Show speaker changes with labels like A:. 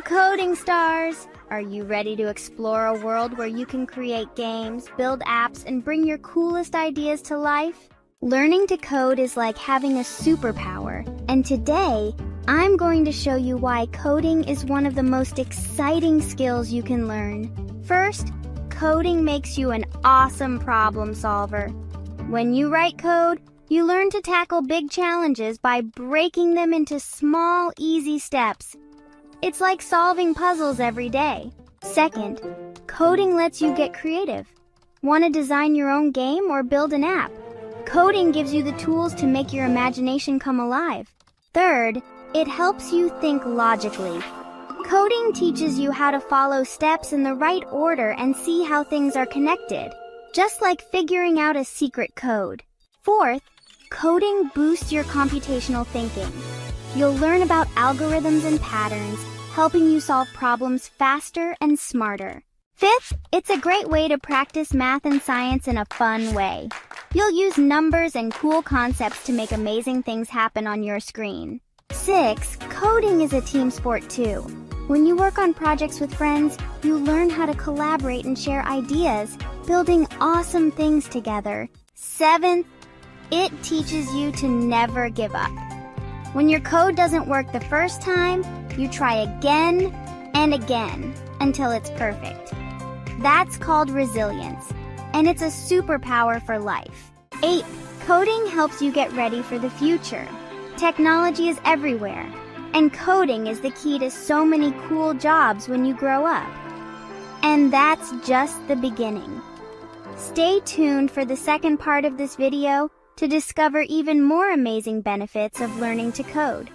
A: Hello, coding stars! Are you ready to explore a world where you can create games, build apps, and bring your coolest ideas to life? Learning to code is like having a superpower, and today, I'm going to show you why coding is one of the most exciting skills you can learn. First, coding makes you an awesome problem solver. When you write code, you learn to tackle big challenges by breaking them into small, easy steps. It's like solving puzzles every day. Second, coding lets you get creative. Want to design your own game or build an app? Coding gives you the tools to make your imagination come alive. Third, it helps you think logically. Coding teaches you how to follow steps in the right order and see how things are connected, just like figuring out a secret code. Fourth, coding boosts your computational thinking. You'll learn about algorithms and patterns, helping you solve problems faster and smarter. Fifth, it's a great way to practice math and science in a fun way. You'll use numbers and cool concepts to make amazing things happen on your screen. Sixth, coding is a team sport too. When you work on projects with friends, you learn how to collaborate and share ideas, building awesome things together. Seventh, it teaches you to never give up. When your code doesn't work the first time, you try again and again until it's perfect. That's called resilience, and it's a superpower for life. Eighth, coding helps you get ready for the future. Technology is everywhere, and coding is the key to so many cool jobs when you grow up. And that's just the beginning. Stay tuned for the second part of this video to discover even more amazing benefits of learning to code.